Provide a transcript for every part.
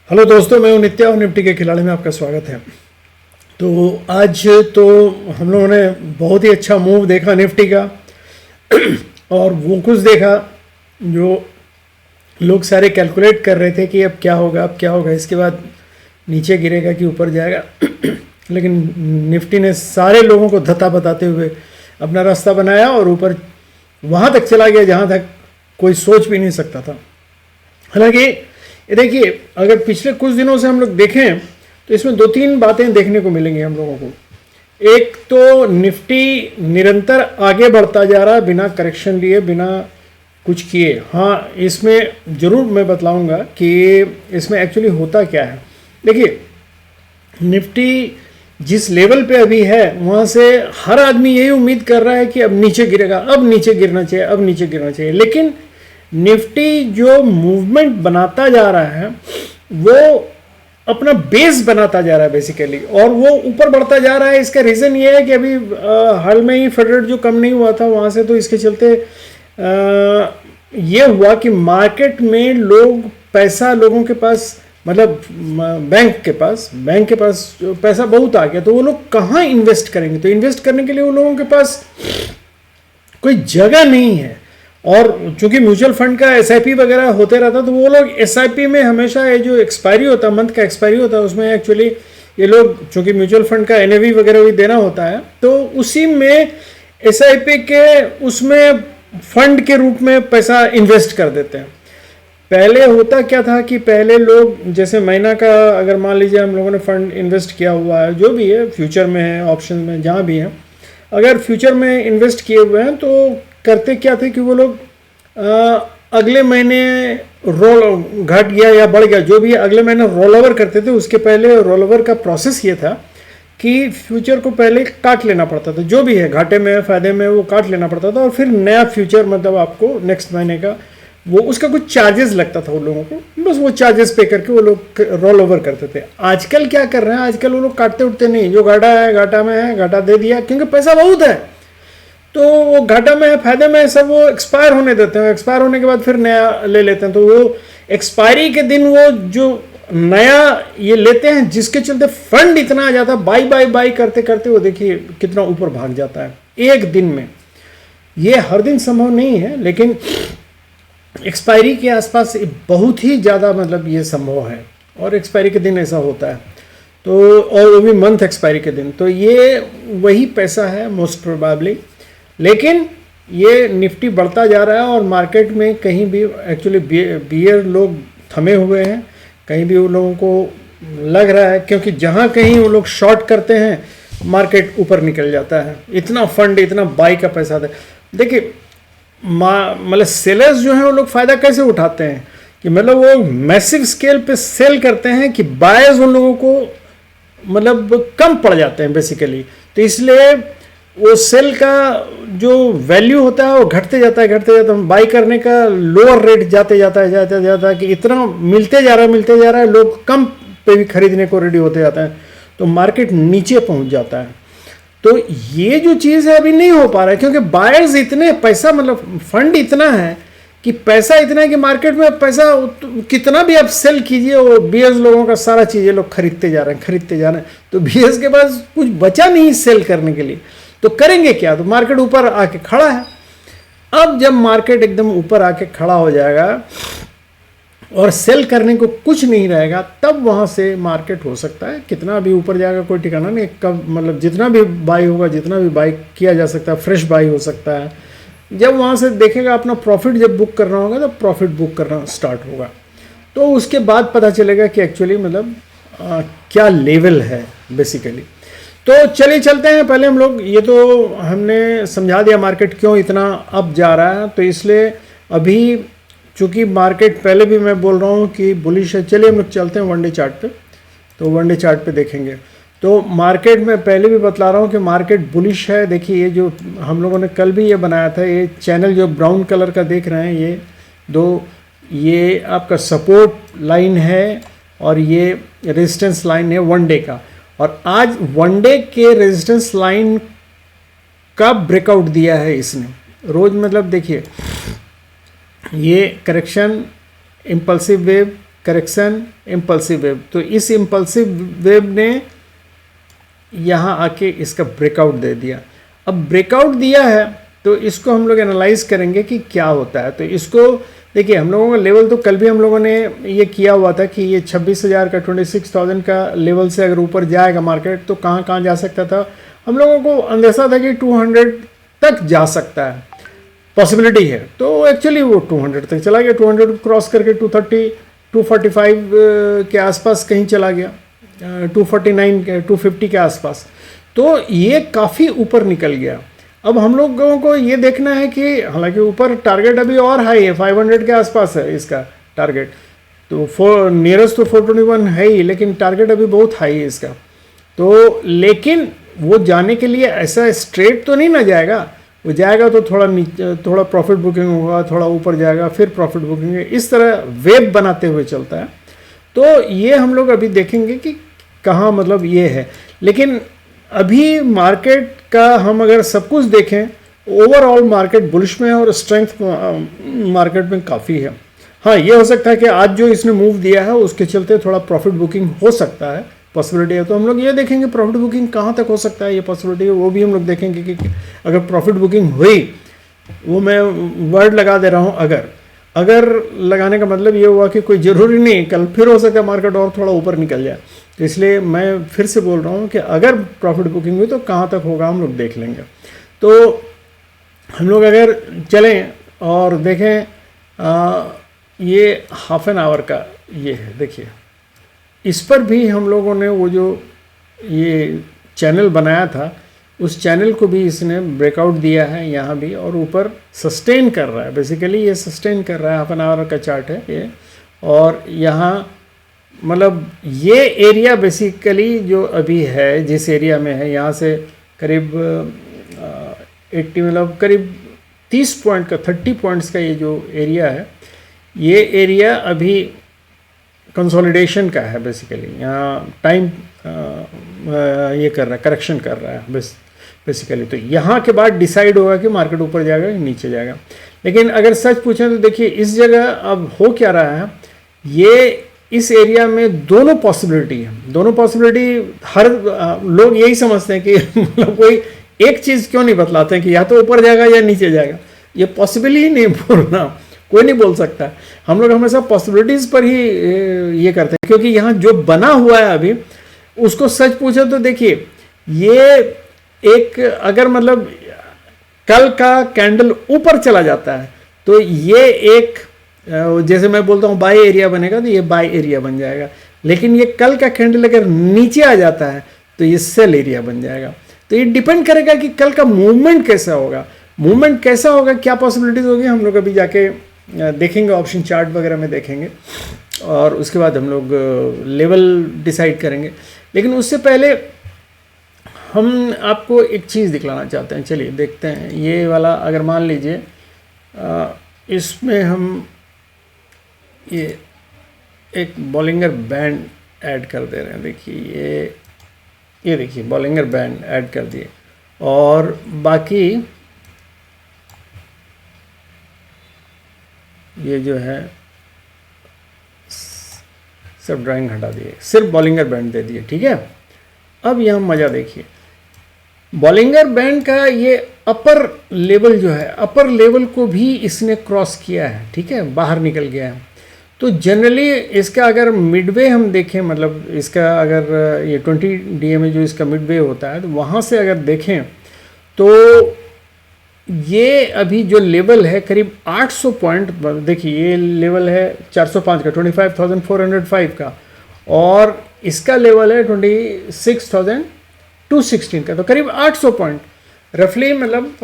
Hello दोस्तों, मैं हूं नित्या और निफ्टी के खिलाड़ी में आपका स्वागत है। तो आज तो हम लोगों ने बहुत ही अच्छा मूव देखा निफ्टी का और वो कुछ देखा जो लोग सारे कैलकुलेट कर रहे थे कि अब क्या होगा, अब क्या होगा, इसके बाद नीचे गिरेगा कि ऊपर जाएगा लेकिन निफ्टी ने सारे लोगों को धत्ता बताते हुए अपना रास्ता बनाया और ऊपर वहाँ तक चला गया जहाँ तक कोई सोच भी नहीं सकता था। हालांकि ये देखिए, अगर पिछले कुछ दिनों से हम लोग देखें तो इसमें दो तीन बातें देखने को मिलेंगी हम लोगों को। एक तो निफ्टी निरंतर आगे बढ़ता जा रहा है बिना करेक्शन लिए, बिना कुछ किए। हाँ, इसमें ज़रूर मैं बतलाऊंगा कि इसमें एक्चुअली होता क्या है। देखिए, निफ्टी जिस लेवल पे अभी है वहाँ से हर आदमी यही उम्मीद कर रहा है कि अब नीचे गिरेगा, अब नीचे गिरना चाहिए, अब नीचे गिरना चाहिए। लेकिन निफ्टी जो मूवमेंट बनाता जा रहा है वो अपना बेस बनाता जा रहा है बेसिकली, और वो ऊपर बढ़ता जा रहा है। इसका रीज़न ये है कि अभी हाल में ही फेड रेट जो कम नहीं हुआ था वहाँ से, तो इसके चलते ये हुआ कि मार्केट में पैसा लोगों के पास, मतलब बैंक के पास पैसा बहुत आ गया। तो वो लोग कहाँ इन्वेस्ट करेंगे? तो इन्वेस्ट करने के लिए वो लोगों के पास कोई जगह नहीं है। और चूंकि म्यूचुअल फंड का एसआईपी वगैरह होते रहता, तो वो लोग एसआईपी में हमेशा ये जो एक्सपायरी होता है, मंथ का एक्सपायरी होता है, उसमें एक्चुअली ये लोग, चूंकि म्यूचुअल फंड का एनएवी वगैरह भी देना होता है, तो उसी में एसआईपी के उसमें फंड के रूप में पैसा इन्वेस्ट कर देते हैं। पहले होता क्या था कि पहले लोग, जैसे महीना का अगर मान लीजिए हम लोगों ने फंड इन्वेस्ट किया हुआ है, जो भी है, फ्यूचर में है, ऑप्शन में, जहाँ भी है, अगर फ्यूचर में इन्वेस्ट किए हुए हैं तो करते क्या थे कि वो लोग अगले महीने रोल घट गया या बढ़ गया, जो भी अगले महीने रोल ओवर करते थे। उसके पहले रोल ओवर का प्रोसेस ये था कि फ्यूचर को पहले काट लेना पड़ता था, जो भी है घाटे में फायदे में वो काट लेना पड़ता था, और फिर नया फ्यूचर, मतलब आपको नेक्स्ट महीने का वो उसका कुछ चार्जेस लगता था उन लोगों को, बस वो चार्जेस पे करके वो लोग रोल ओवर करते थे। आजकल क्या कर रहे हैं, आजकल वो लोग काटते उठते नहीं, जो घाटा है घाटा में है, घाटा दे दिया, क्योंकि पैसा बहुत है, तो वो घाटा में है, फायदे में है, सब वो एक्सपायर होने देते हैं। एक्सपायर होने के बाद फिर नया ले लेते हैं। तो वो एक्सपायरी के दिन वो जो नया ये लेते हैं, जिसके चलते फंड इतना आ जाता है, बाई बाई बाई करते करते वो देखिए कितना ऊपर भाग जाता है एक दिन में। ये हर दिन संभव नहीं है, लेकिन एक्सपायरी के आसपास बहुत ही ज़्यादा, मतलब ये संभव है, और एक्सपायरी के दिन ऐसा होता है। तो और वो भी मंथ एक्सपायरी के दिन, तो ये वही पैसा है मोस्ट प्रोबेबली। लेकिन ये निफ्टी बढ़ता जा रहा है और मार्केट में कहीं भी एक्चुअली बियर लोग थमे हुए हैं, कहीं भी उन लोगों को लग रहा है, क्योंकि जहाँ कहीं वो लोग शॉर्ट करते हैं मार्केट ऊपर निकल जाता है। इतना फंड, इतना बाई का पैसा था। देखिए, मतलब सेलर्स जो हैं वो लोग फ़ायदा कैसे उठाते हैं कि मतलब वो मैसिव स्केल पे सेल करते हैं कि बायर्स उन लोगों को मतलब कम पड़ जाते हैं बेसिकली। तो इसलिए वो सेल का जो वैल्यू होता है वो घटते जाता है, बाई करने का लोअर रेट जाते जाता है कि इतना मिलते जा रहा है, लोग कम पे भी खरीदने को रेडी होते जाते हैं, तो मार्केट नीचे पहुंच जाता है। तो ये जो चीज़ है अभी नहीं हो पा रहा है, क्योंकि बायर्स इतने, पैसा मतलब फंड इतना है कि पैसा इतना है कि मार्केट में पैसा कितना भी आप सेल कीजिए, वो बीएस लोगों का सारा चीज़ें लोग खरीदते जा रहे हैं। तो बीएस के पास कुछ बचा नहीं सेल करने के लिए, तो करेंगे क्या? तो मार्केट ऊपर आके खड़ा है। अब जब मार्केट एकदम ऊपर आके खड़ा हो जाएगा और सेल करने को कुछ नहीं रहेगा, तब वहाँ से मार्केट हो सकता है कितना भी ऊपर जाएगा, कोई ठिकाना नहीं कब, मतलब जितना भी बाई होगा, जितना भी बाई किया जा सकता है, फ्रेश बाई हो सकता है। जब वहाँ से देखेगा अपना प्रॉफिट जब बुक करना होगा, तो प्रॉफिट बुक करना स्टार्ट होगा, तो उसके बाद पता चलेगा कि एक्चुअली मतलब क्या लेवल है बेसिकली। तो चलिए चलते हैं। पहले हम लोग, ये तो हमने समझा दिया मार्केट क्यों इतना अप जा रहा है, तो इसलिए अभी चूँकि मार्केट पहले भी मैं बोल रहा हूँ कि बुलिश है। चलिए हम लोग चलते हैं वनडे चार्ट पे, तो वनडे चार्ट पे देखेंगे तो मार्केट में पहले भी बतला रहा हूँ कि मार्केट बुलिश है। देखिए, ये जो हम लोगों ने कल भी ये बनाया था, ये चैनल जो ब्राउन कलर का देख रहे हैं, ये दो, ये आपका सपोर्ट लाइन है और ये रेजिस्टेंस लाइन है वनडे का। और आज वनडे के रेजिस्टेंस लाइन का ब्रेकआउट दिया है इसने। रोज मतलब देखिए, ये correction, impulsive wave, correction, impulsive wave. तो इस इम्पल्सिव वेव ने यहाँ आके इसका ब्रेकआउट दे दिया। अब ब्रेकआउट दिया है तो इसको हम लोग एनालाइज करेंगे कि क्या होता है। तो इसको देखिए, हम लोगों का लेवल तो कल भी हम लोगों ने ये किया हुआ था कि ये 26,000 का 26,000 का लेवल से अगर ऊपर जाएगा मार्केट तो कहाँ कहाँ जा सकता था। हम लोगों को अंदेशा था कि 200 तक जा सकता है, पॉसिबिलिटी है। तो एक्चुअली वो 200 तक चला गया, 200 को क्रॉस करके 230 245 के आसपास कहीं चला गया, 249 250 के आसपास। तो ये काफ़ी ऊपर निकल गया। अब हम लोगों को ये देखना है कि हालांकि ऊपर टारगेट अभी और हाई है, 500 के आसपास है इसका टारगेट। तो नियरेस्ट तो 421 है ही, लेकिन टारगेट अभी बहुत हाई है इसका। तो लेकिन वो जाने के लिए ऐसा स्ट्रेट तो नहीं ना जाएगा, वो जाएगा तो थोड़ा नीचे, थोड़ा प्रॉफिट बुकिंग होगा, थोड़ा ऊपर जाएगा, फिर प्रॉफिट बुकिंग, इस तरह वेव बनाते हुए चलता है। तो ये हम लोग अभी देखेंगे कि कहाँ मतलब ये है। लेकिन अभी मार्केट का हम अगर सब कुछ देखें, ओवरऑल मार्केट बुलिश में है और स्ट्रेंथ मार्केट में काफ़ी है। हाँ, ये हो सकता है कि आज जो इसने मूव दिया है उसके चलते थोड़ा प्रॉफिट बुकिंग हो सकता है, पॉसिबिलिटी है। तो हम लोग ये देखेंगे प्रॉफिट बुकिंग कहाँ तक हो सकता है, ये पॉसिबिलिटी है, वो भी हम लोग देखेंगे कि अगर प्रॉफिट बुकिंग हुई, वो मैं वर्ड लगा दे रहा हूँ अगर लगाने का मतलब ये हुआ कि कोई ज़रूरी नहीं, कल फिर हो सकता है मार्केट और थोड़ा ऊपर निकल जाए। तो इसलिए मैं फिर से बोल रहा हूँ कि अगर प्रॉफिट बुकिंग हुई तो कहाँ तक होगा हम लोग देख लेंगे। तो हम लोग अगर चलें और देखें, ये हाफ एन आवर का ये है, देखिए इस पर भी हम लोगों ने वो जो ये चैनल बनाया था, उस चैनल को भी इसने ब्रेकआउट दिया है यहाँ भी, और ऊपर सस्टेन कर रहा है। बेसिकली ये सस्टेन कर रहा है, हाफ एन आवर का चार्ट है ये। और यहाँ मतलब ये एरिया बेसिकली जो अभी है, जिस एरिया में है, यहाँ से करीब 80 मतलब करीब 30 पॉइंट का, 30 पॉइंट्स का ये जो एरिया है, ये एरिया अभी कंसोलिडेशन का है। बेसिकली यहाँ टाइम ये कर रहा है, करेक्शन कर रहा है बेसिकली। तो यहाँ के बाद डिसाइड होगा कि मार्केट ऊपर जाएगा या नीचे जाएगा। लेकिन अगर सच पूछें तो देखिए इस जगह अब हो क्या रहा है, ये इस एरिया में दोनों पॉसिबिलिटी है। दोनों पॉसिबिलिटी हर लोग यही समझते हैं कि मतलब कोई एक चीज़ क्यों नहीं बतलाते हैं कि या तो ऊपर जाएगा या नीचे जाएगा। ये पॉसिबल ही नहीं बोलना, कोई नहीं बोल सकता। हम लोग हमेशा पॉसिबिलिटीज़ पर ही ये करते हैं, क्योंकि यहाँ जो बना हुआ है अभी, उसको सच पूछे तो देखिए ये एक, अगर मतलब कल का कैंडल ऊपर चला जाता है तो ये एक, जैसे मैं बोलता हूँ बाय एरिया बनेगा, तो ये बाय एरिया बन जाएगा। लेकिन ये कल का कैंडल अगर नीचे आ जाता है तो ये सेल एरिया बन जाएगा। तो ये डिपेंड करेगा कि कल का मूवमेंट कैसा होगा, मूवमेंट कैसा होगा, क्या पॉसिबिलिटीज़ होगी, हम लोग अभी जाके देखेंगे, ऑप्शन चार्ट वगैरह में देखेंगे, और उसके बाद हम लोग लेवल डिसाइड करेंगे। लेकिन उससे पहले हम आपको एक चीज़ दिखलाना चाहते हैं। चलिए देखते हैं, ये वाला अगर मान लीजिए इसमें हम ये एक बॉलिंगर बैंड ऐड कर दे रहे हैं। देखिए ये देखिए बॉलिंगर बैंड ऐड कर दिए, और बाकी ये जो है सब ड्राइंग हटा दिए, सिर्फ बॉलिंगर बैंड दे दिए, ठीक है। अब यहाँ मज़ा देखिए, बॉलिंगर बैंड का ये अपर लेवल जो है, अपर लेवल को भी इसने क्रॉस किया है, ठीक है, बाहर निकल गया है। तो जनरली इसका अगर मिडवे हम देखें, मतलब इसका अगर ये 20 DA में जो इसका मिडवे होता है, तो वहाँ से अगर देखें तो ये अभी जो लेवल है करीब 800 पॉइंट, देखिए ये लेवल है 405 का, 25,405 का, और इसका लेवल है 26,216 का। तो करीब 800 पॉइंट रफली, मतलब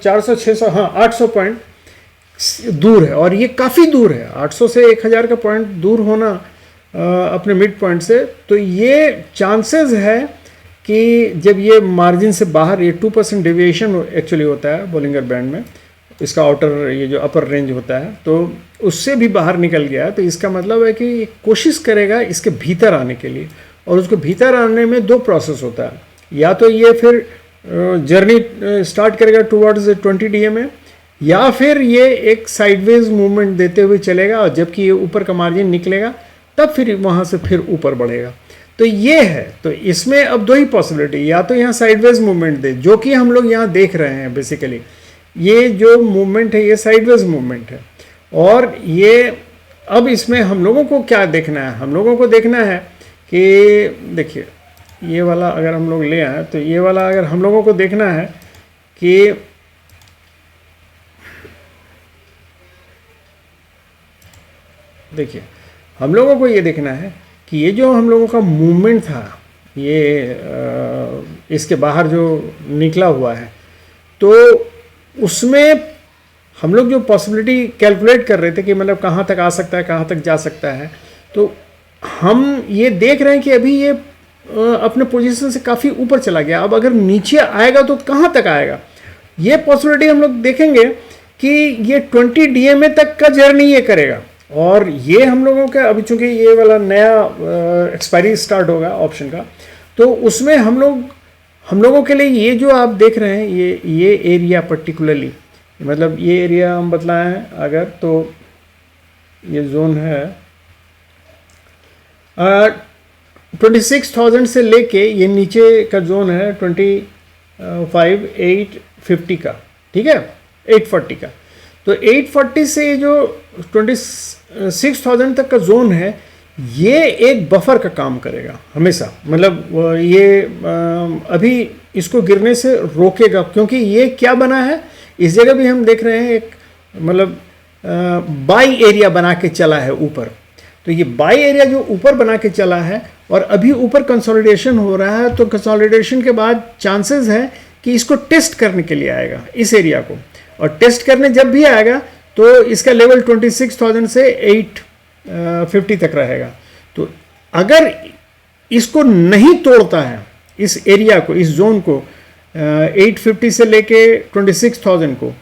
400-600, हाँ 800 पॉइंट दूर है। और ये काफ़ी दूर है, 800 से 1000 का पॉइंट दूर होना अपने मिड पॉइंट से। तो ये चांसेस है कि जब ये मार्जिन से बाहर, ये 2% डेविएशन एक्चुअली होता है बॉलिंगर बैंड में, इसका आउटर ये जो अपर रेंज होता है, तो उससे भी बाहर निकल गया है। तो इसका मतलब है कि कोशिश करेगा इसके भीतर आने के लिए, और उसको भीतर आने में दो प्रोसेस होता है। या तो ये फिर जर्नी स्टार्ट करेगा टुवर्ड्स 20 DA में, या फिर ये एक साइडवेज मूवमेंट देते हुए चलेगा, और जबकि ये ऊपर का मार्जिन निकलेगा तब फिर वहाँ से फिर ऊपर बढ़ेगा। तो ये है, तो इसमें अब दो ही पॉसिबिलिटी, या तो यहाँ साइडवेज मूवमेंट दे, जो कि हम लोग यहाँ देख रहे हैं। बेसिकली ये जो मूवमेंट है ये साइडवेज मूवमेंट है, और ये अब इसमें हम लोगों को क्या देखना है, हम लोगों को देखना है कि देखिए ये वाला अगर हम लोग ले आए, तो ये वाला अगर हम लोगों को देखना है कि देखिए हम लोगों को ये देखना है कि ये जो हम लोगों का मूवमेंट था, ये इसके बाहर जो निकला हुआ है, तो उसमें हम लोग जो पॉसिबिलिटी कैलकुलेट कर रहे थे कि मतलब कहाँ तक आ सकता है, कहाँ तक जा सकता है, तो हम ये देख रहे हैं कि अभी ये अपने पोजीशन से काफ़ी ऊपर चला गया। अब अगर नीचे आएगा तो कहाँ तक आएगा, ये पॉसिबिलिटी हम लोग देखेंगे कि ये 20 DMA तक का जर्नी ये करेगा। और ये हम लोगों का अभी चूंकि ये वाला नया एक्सपायरी स्टार्ट होगा ऑप्शन का, तो उसमें हम लोगों के लिए ये जो आप देख रहे हैं ये एरिया पर्टिकुलरली, मतलब ये एरिया हम बतलाएं अगर, तो ये जोन है 26,000 से लेके ये नीचे का जोन है 25,850 का, ठीक है, 840 का। तो 840 से जो 26,000 तक का जोन है, ये एक बफर का काम करेगा हमेशा, मतलब ये अभी इसको गिरने से रोकेगा, क्योंकि ये क्या बना है, इस जगह भी हम देख रहे हैं एक मतलब बाई एरिया बना के चला है ऊपर। तो ये बाई एरिया जो ऊपर बना के चला है और अभी ऊपर कंसोलिडेशन हो रहा है, तो कंसोलिडेशन के बाद चांसेस है कि इसको टेस्ट करने के लिए आएगा इस एरिया को, और टेस्ट करने जब भी आएगा तो इसका लेवल 26,000 से 850 तक रहेगा। तो अगर इसको नहीं तोड़ता है, इस एरिया को, इस जोन को 850 से लेके 26,000 को,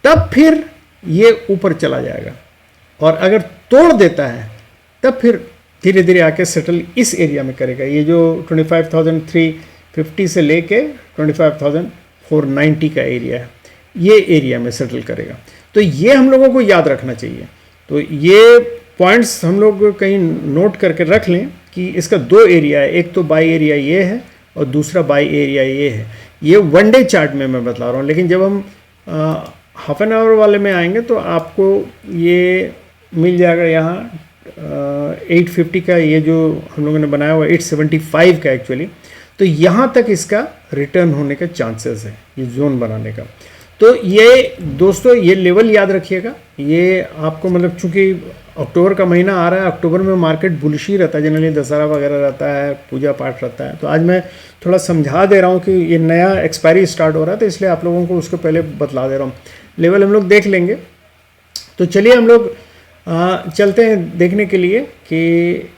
तब फिर ये ऊपर चला जाएगा, और अगर तोड़ देता है तब फिर धीरे धीरे आके सेटल इस एरिया में करेगा। ये जो 25,350 से लेके 25,490 का एरिया है, ये एरिया में सेटल करेगा। तो ये हम लोगों को याद रखना चाहिए। तो ये पॉइंट्स हम लोग कहीं नोट करके रख लें कि इसका दो एरिया है, एक तो बाई एरिया ये है और दूसरा बाई एरिया ये है। ये वन डे चार्ट में मैं बता रहा हूँ, लेकिन जब हम हाफ एन आवर वाले में आएंगे तो आपको ये मिल जाएगा यहाँ 850 का, ये जो हम लोगों ने बनाया हुआ 875 का एक्चुअली। तो यहाँ तक इसका रिटर्न होने का चांसेस है ये जोन बनाने का। तो ये दोस्तों ये लेवल याद रखिएगा। ये आपको मतलब चूंकि अक्टूबर का महीना आ रहा है, अक्टूबर में मार्केट बुलिश ही रहता है, जनरली दशहरा वगैरह रहता है, पूजा पाठ रहता है। तो आज मैं थोड़ा समझा दे रहा हूँ कि ये नया एक्सपायरी स्टार्ट हो रहा है, तो इसलिए आप लोगों को उसको पहले बतला दे रहा हूँ। लेवल हम लोग देख लेंगे। तो चलिए हम लोग चलते हैं देखने के लिए कि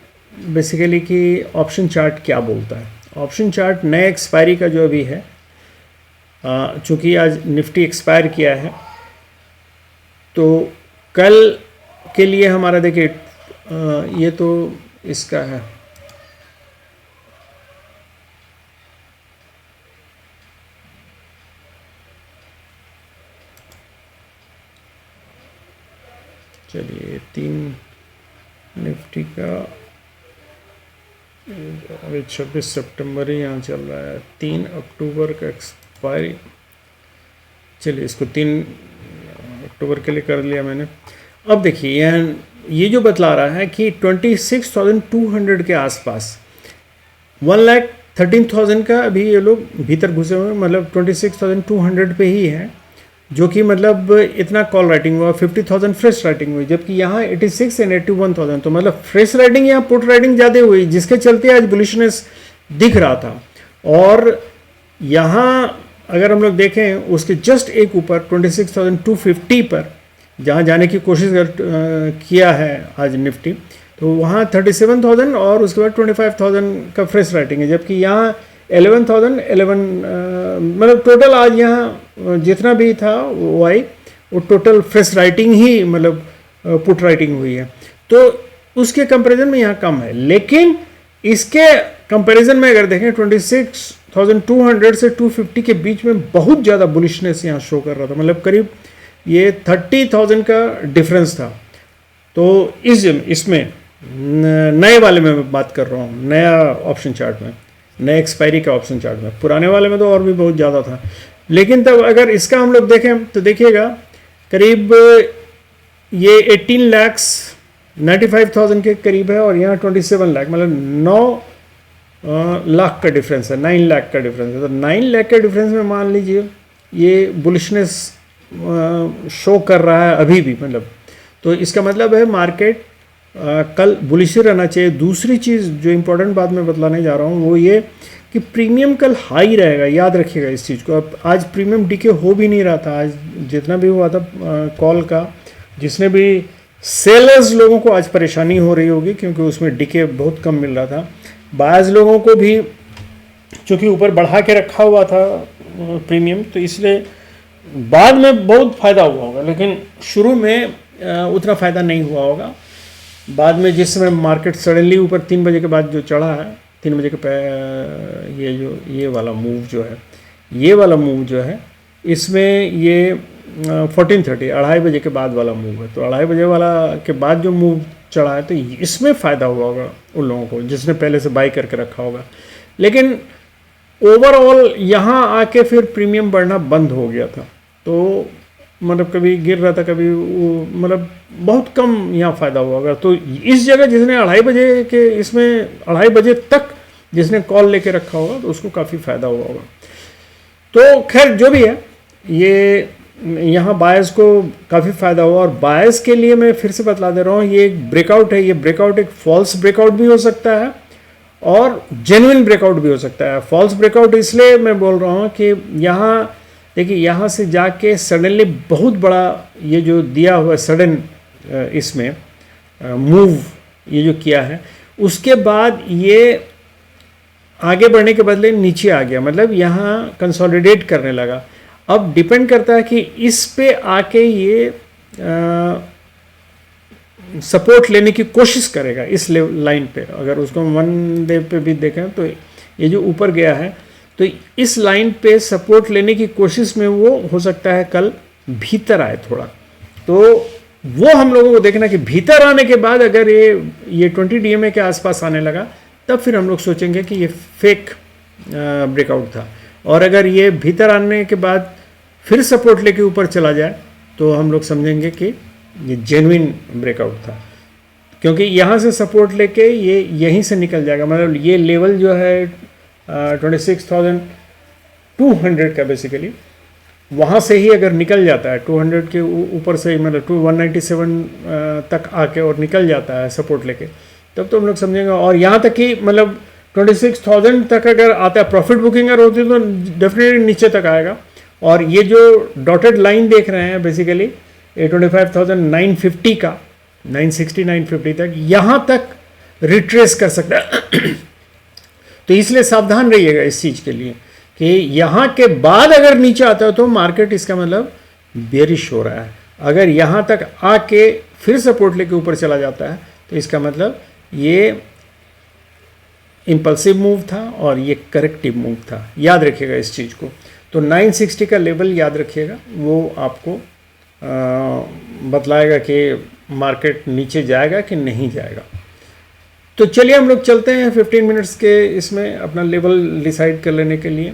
बेसिकली कि ऑप्शन चार्ट क्या बोलता है। ऑप्शन चार्ट नए एक्सपायरी का जो अभी है, चूँकि आज निफ्टी एक्सपायर किया है, तो कल के लिए हमारा देखिए ये तो इसका है, चलिए 3 निफ्टी का अभी 26 सितंबर ही यहाँ चल रहा है, 3 अक्टूबर का एक्सपायरी। चलिए इसको 3 अक्टूबर के लिए कर लिया मैंने। अब देखिए ये जो बतला रहा है कि 26,200 के आसपास 1,13,000 का अभी ये लोग भीतर घुसे हुए हैं, मतलब 26,200 पे ही है, जो कि मतलब इतना कॉल राइटिंग हुआ, 50,000 फ्रेश राइटिंग हुई, जबकि यहाँ 86 एंड 81,000। तो मतलब फ्रेश राइटिंग यहाँ पुट राइटिंग ज़्यादा हुई, जिसके चलते आज बुलिशनेस दिख रहा था। और यहाँ अगर हम लोग देखें उसके जस्ट एक ऊपर 26,250 पर जहाँ जाने की कोशिश किया है आज निफ्टी, तो वहाँ 37,000 और उसके बाद 25,000 का फ्रेश राइटिंग है, जबकि यहाँ 11,011 मतलब टोटल आज यहाँ जितना भी था वो टोटल फ्रेश राइटिंग ही मतलब पुट राइटिंग हुई है। तो उसके कंपैरिजन में यहाँ कम है, लेकिन इसके कंपैरिजन में अगर देखें 26,200 से 250 के बीच में बहुत ज़्यादा बुलिशनेस यहाँ शो कर रहा था, मतलब करीब ये 30,000 का डिफरेंस था। तो इसमें नए वाले में मैं बात कर रहा हूँ, नया ऑप्शन चार्ट में, नए एक्सपायरी का ऑप्शन चार्ट में। पुराने वाले में तो और भी बहुत ज़्यादा था, लेकिन तब अगर इसका हम लोग देखें तो देखिएगा करीब ये 18,95,000 के करीब है और यहाँ 27 लाख, मतलब 9 लाख का डिफरेंस है, 9 लाख का डिफरेंस है। तो 9 लाख के डिफरेंस में मान लीजिए ये बुलिशनेस शो कर रहा है अभी भी, मतलब तो इसका मतलब है मार्केट कल बुलिश रहना चाहिए। दूसरी चीज़ जो इम्पोर्टेंट बात मैं बतलाने जा रहा हूँ वो ये कि प्रीमियम कल हाई रहेगा, याद रखिएगा इस चीज़ को। अब आज प्रीमियम डीके हो भी नहीं रहा था, आज जितना भी हुआ था कॉल का, जिसने भी सेलर्स लोगों को आज परेशानी हो रही होगी क्योंकि उसमें डीके बहुत कम मिल रहा था। बायर्स लोगों को भी चूँकि ऊपर बढ़ा के रखा हुआ था प्रीमियम, तो इसलिए बाद में बहुत फ़ायदा हुआ होगा, लेकिन शुरू में उतना फ़ायदा नहीं हुआ होगा। बाद में जिस समय मार्केट सडनली ऊपर 3 बजे के बाद जो चढ़ा है, 3 बजे के ये वाला मूव जो है, ये वाला मूव जो है, इसमें ये 14:30 2:30 बजे के बाद वाला मूव है। तो 2:30 बजे वाला के बाद जो मूव चढ़ा है तो इसमें फ़ायदा हुआ होगा उन लोगों को जिसने पहले से बाई करके रखा होगा। लेकिन ओवरऑल यहाँ आके फिर प्रीमियम बढ़ना बंद हो गया था, तो मतलब कभी गिर रहा था, कभी मतलब बहुत कम यहाँ फ़ायदा हुआ होगा। तो इस जगह जिसने 2:30 बजे के, इसमें 2:30 बजे तक जिसने कॉल लेके रखा होगा तो उसको काफ़ी फ़ायदा हुआ होगा। तो खैर जो भी है, ये यहाँ बायर्स को काफ़ी फ़ायदा हुआ। और बायर्स के लिए मैं फिर से बतला दे रहा हूँ, ये एक ब्रेकआउट है। ये ब्रेकआउट एक फॉल्स ब्रेकआउट भी हो सकता है और जेन्युइन ब्रेकआउट भी हो सकता है। फॉल्स ब्रेकआउट इसलिए मैं बोल रहा हूँ कि यहाँ देखिए, यहाँ से जाके सडनली बहुत बड़ा ये जो दिया हुआ सडन इसमें मूव ये जो किया है, उसके बाद ये आगे बढ़ने के बदले नीचे आ गया, मतलब यहाँ कंसोलिडेट करने लगा। अब डिपेंड करता है कि इस पे आके ये सपोर्ट लेने की कोशिश करेगा इस लाइन पे। अगर उसको 1 डे पे भी देखें तो ये जो ऊपर गया है, तो इस लाइन पे सपोर्ट लेने की कोशिश में वो हो सकता है कल भीतर आए थोड़ा। तो वो हम लोगों को देखना कि भीतर आने के बाद अगर ये 20 DMA के आसपास आने लगा, तब फिर हम लोग सोचेंगे कि ये फेक ब्रेकआउट था। और अगर ये भीतर आने के बाद फिर सपोर्ट लेके ऊपर चला जाए तो हम लोग समझेंगे कि ये जेन्युइन ब्रेकआउट था, क्योंकि यहाँ से सपोर्ट लेके ये यहीं से निकल जाएगा। मतलब ये लेवल जो है 26,200 का बेसिकली, वहाँ से ही अगर निकल जाता है 200 के ऊपर से, मतलब 197 तक आके और निकल जाता है सपोर्ट लेके, तब तो हम लोग समझेंगे। और यहाँ तक कि मतलब 26,000 तक अगर आता है, प्रॉफिट बुकिंग अगर होती है तो डेफिनेटली नीचे तक आएगा। और ये जो डॉटेड लाइन देख रहे हैं बेसिकली 25,950 का, 960 950 तक, यहाँ तक रिट्रेस कर सकता है। तो इसलिए सावधान रहिएगा इस चीज़ के लिए कि यहाँ के बाद अगर नीचे आता है तो मार्केट इसका मतलब बेरिश हो रहा है। अगर यहाँ तक आके फिर सपोर्ट लेके ऊपर चला जाता है तो इसका मतलब ये इम्पल्सिव मूव था और ये करेक्टिव मूव था। याद रखिएगा इस चीज़ को। तो 960 का लेवल याद रखिएगा, वो आपको बतलाएगा कि मार्केट नीचे जाएगा कि नहीं जाएगा। तो चलिए हम लोग चलते हैं 15 मिनट्स के इसमें अपना लेवल डिसाइड कर लेने के लिए।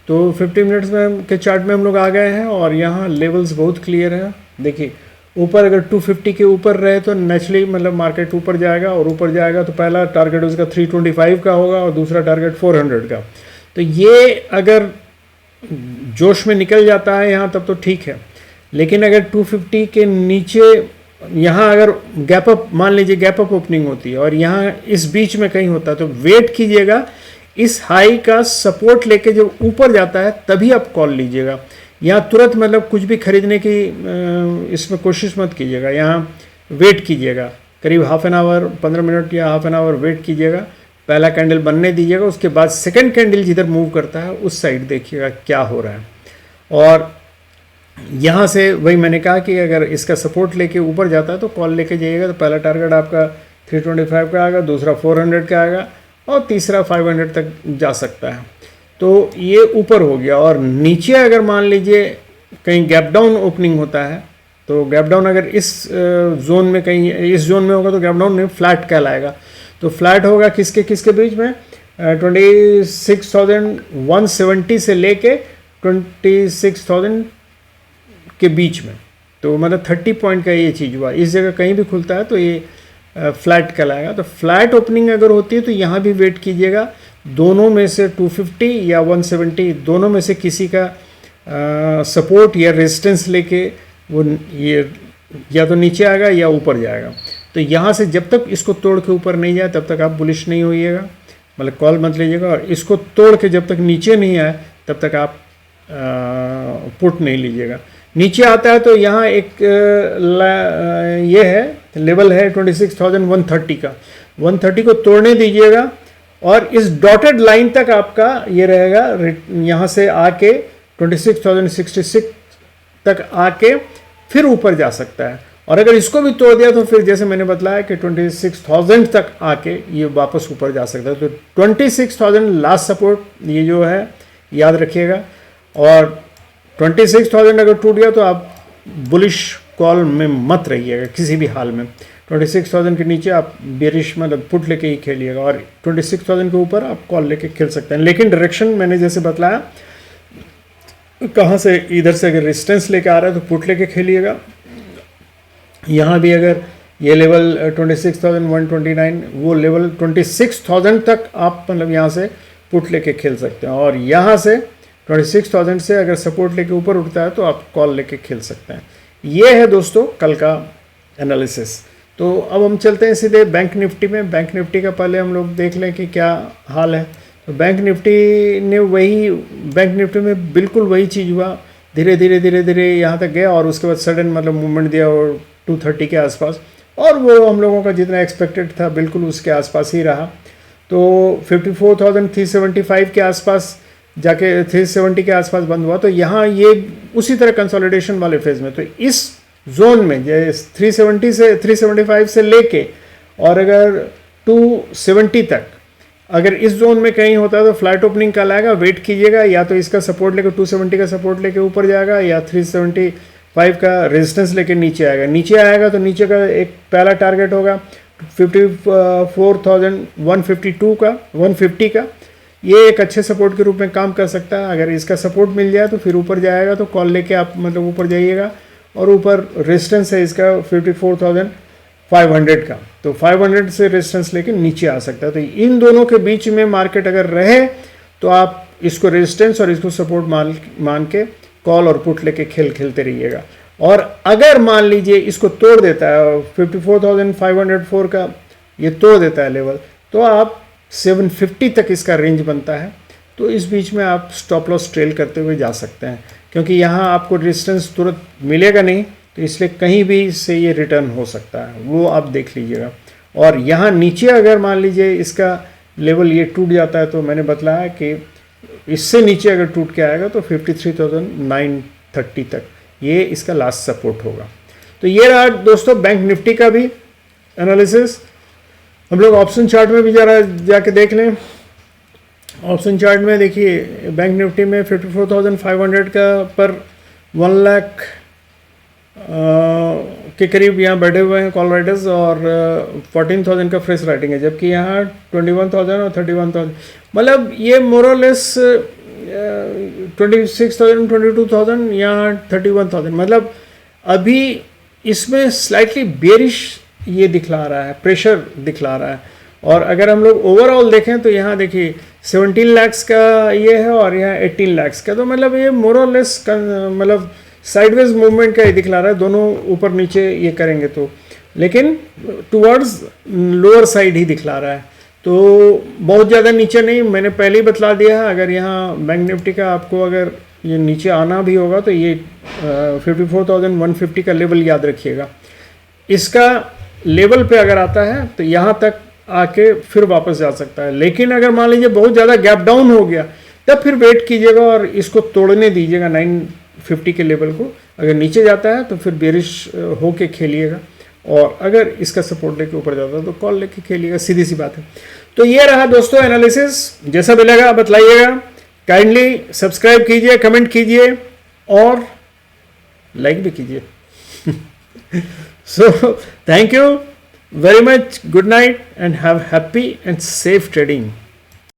तो 15 मिनट्स में के चार्ट में हम लोग आ गए हैं और यहाँ लेवल्स बहुत क्लियर हैं। देखिए ऊपर अगर 250 के ऊपर रहे तो नेचुरली मतलब मार्केट ऊपर जाएगा, और ऊपर जाएगा तो पहला टारगेट उसका 325 का होगा और दूसरा टारगेट 400 का। तो ये अगर जोश में निकल जाता है यहाँ तब तो ठीक है, लेकिन अगर 250 के नीचे यहाँ अगर गैप अप, मान लीजिए गैप अप ओपनिंग होती है और यहाँ इस बीच में कहीं होता है, तो वेट कीजिएगा इस हाई का सपोर्ट लेके जब ऊपर जाता है तभी आप कॉल लीजिएगा। यहाँ तुरंत मतलब कुछ भी खरीदने की इसमें कोशिश मत कीजिएगा, यहाँ वेट कीजिएगा करीब हाफ एन आवर, 15 मिनट या हाफ एन आवर वेट कीजिएगा। पहला कैंडल बनने दीजिएगा, उसके बाद सेकंड कैंडल जिधर मूव करता है उस साइड देखिएगा क्या हो रहा है। और यहाँ से वही मैंने कहा कि अगर इसका सपोर्ट लेके ऊपर जाता है तो कॉल लेके जाइएगा। तो पहला टारगेट आपका 325 का आएगा, दूसरा 400 का आएगा और तीसरा 500 तक जा सकता है। तो ये ऊपर हो गया। और नीचे अगर मान लीजिए कहीं गैप डाउन ओपनिंग होता है तो गैप डाउन अगर इस जोन में कहीं इस जोन में होगा तो गैप डाउन में फ्लैट कहलाएगा। तो फ्लैट होगा किसके किसके बीच में 26,170 से लेके 26,000 के बीच में। तो मतलब 30 पॉइंट का ये चीज़ हुआ, इस जगह कहीं भी खुलता है तो ये फ्लैट कहलाएगा। तो फ्लैट ओपनिंग अगर होती है तो यहाँ भी वेट कीजिएगा, दोनों में से 250 या 170 दोनों में से किसी का सपोर्ट या रेजिस्टेंस लेके वो ये या तो नीचे आएगा या ऊपर जाएगा। तो यहाँ से जब तक इसको तोड़ के ऊपर नहीं जाए तब तक आप बुलिश नहीं होइएगा, मतलब कॉल मत लीजिएगा, और इसको तोड़ के जब तक नीचे नहीं आए तब तक आप पुट नहीं लीजिएगा। नीचे आता है तो यहाँ एक ये है लेवल है 26,130 का, 130 को तोड़ने दीजिएगा और इस डॉटेड लाइन तक आपका ये रहेगा, यहाँ से आके 26,066 तक आके फिर ऊपर जा सकता है। और अगर इसको भी तोड़ दिया तो फिर जैसे मैंने बताया कि 26,000 तक आके ये वापस ऊपर जा सकता है। तो 26,000 लास्ट सपोर्ट ये जो है याद रखिएगा, और 26,000 अगर टूट गया तो आप बुलिश कॉल में मत रहिएगा किसी भी हाल में। 26,000 के नीचे आप बेरिश मतलब पुट लेके ही खेलिएगा, और 26,000 के ऊपर आप कॉल लेके खेल सकते हैं। लेकिन डायरेक्शन मैंने जैसे बतलाया, कहाँ से इधर से अगर रेजिस्टेंस लेके आ रहा है तो पुट लेके खेलिएगा। यहाँ भी अगर ये लेवल 26,129 वो लेवल 26,000 तक आप मतलब यहाँ से पुट लेके खेल सकते हैं, और यहाँ से 26,000 से अगर सपोर्ट लेके ऊपर उठता है तो आप कॉल लेके खेल सकते हैं। ये है दोस्तों कल का एनालिसिस। तो अब हम चलते हैं सीधे बैंक निफ्टी में। बैंक निफ्टी का पहले हम लोग देख लें कि क्या हाल है। तो बैंक निफ्टी में बिल्कुल वही चीज़ हुआ, धीरे धीरे यहाँ तक गया और उसके बाद सडन मतलब मूवमेंट दिया और 230 के आसपास, और वो हम लोगों का जितना एक्सपेक्टेड था बिल्कुल उसके आसपास ही रहा। तो 54,375 के आसपास जाके 370 के आसपास बंद हुआ। तो यहाँ ये उसी तरह कंसोलिडेशन वाले फेज में, तो इस जोन में जैसे 375 से लेके और अगर 270 तक अगर इस जोन में कहीं होता है तो फ्लैट ओपनिंग कल आएगा, वेट कीजिएगा, या तो इसका सपोर्ट लेके 270 का सपोर्ट लेके ऊपर जाएगा या 375 का रेजिस्टेंस लेके नीचे आएगा। नीचे आएगा तो नीचे का एक पहला टारगेट होगा 54,152 का 150 का, ये एक अच्छे सपोर्ट के रूप में काम कर सकता है। अगर इसका सपोर्ट मिल जाए तो फिर ऊपर जाएगा, तो कॉल लेके आप मतलब ऊपर जाइएगा, और ऊपर रेजिस्टेंस है इसका 54,500 का, तो 500 से रेजिस्टेंस लेके नीचे आ सकता है। तो इन दोनों के बीच में मार्केट अगर रहे तो आप इसको रेजिस्टेंस और इसको सपोर्ट मान के कॉल और पुट लेके खेलते रहिएगा। और अगर मान लीजिए इसको तोड़ देता है 54,504 का, ये तोड़ देता है लेवल, तो आप 750 तक इसका रेंज बनता है, तो इस बीच में आप स्टॉप लॉस ट्रेल करते हुए जा सकते हैं, क्योंकि यहाँ आपको रेजिस्टेंस तुरंत मिलेगा नहीं, तो इसलिए कहीं भी से ये रिटर्न हो सकता है, वो आप देख लीजिएगा। और यहाँ नीचे अगर मान लीजिए इसका लेवल ये टूट जाता है, तो मैंने बताया कि इससे नीचे अगर टूट के आएगा तो 53,930 तक ये इसका लास्ट सपोर्ट होगा। तो ये रहा दोस्तों बैंक निफ्टी का भी एनालिसिस। हम लोग ऑप्शन चार्ट में भी जाके देख लें। ऑप्शन चार्ट में देखिए बैंक निफ्टी में 54,500 का पर 1 लाख के करीब यहाँ बैठे हुए हैं कॉल राइटर्स, और 14,000 का फ्रेश राइटिंग है, जबकि यहाँ 21,000 और 31,000, मतलब ये मोरलेस 26,000 22,000 यहाँ 31,000, मतलब अभी इसमें स्लाइटली बेरिश ये दिखला रहा है, प्रेशर दिखला रहा है। और अगर हम लोग ओवरऑल देखें तो यहाँ देखिए 17 लाख्स का ये है और यहाँ 18 लाख्स का, तो मतलब ये मोरलेस मतलब साइडवेज मूवमेंट का ये दिखला रहा है, दोनों ऊपर नीचे ये करेंगे तो, लेकिन टुवर्ड्स लोअर साइड ही दिखला रहा है, तो बहुत ज़्यादा नीचे नहीं। मैंने पहले ही बतला दिया है, अगर यहाँ बैंक निफ्टी का आपको अगर ये नीचे आना भी होगा तो ये 54,150 का लेवल याद रखिएगा। इसका लेवल पे अगर आता है तो यहाँ तक आके फिर वापस जा सकता है, लेकिन अगर मान लीजिए बहुत ज़्यादा गैप डाउन हो गया तब फिर वेट कीजिएगा और इसको तोड़ने दीजिएगा 950 के लेवल को। अगर नीचे जाता है तो फिर बेरिश होके खेलिएगा, और अगर इसका सपोर्ट लेके ऊपर जाता है तो कॉल लेके खेलिएगा, सीधी सी बात है। तो ये रहा दोस्तों एनालिसिस, जैसा भी लगा बतलाइएगा, काइंडली सब्सक्राइब कीजिए, कमेंट कीजिए और लाइक भी कीजिए। So thank you very much. Good night and have happy and safe trading.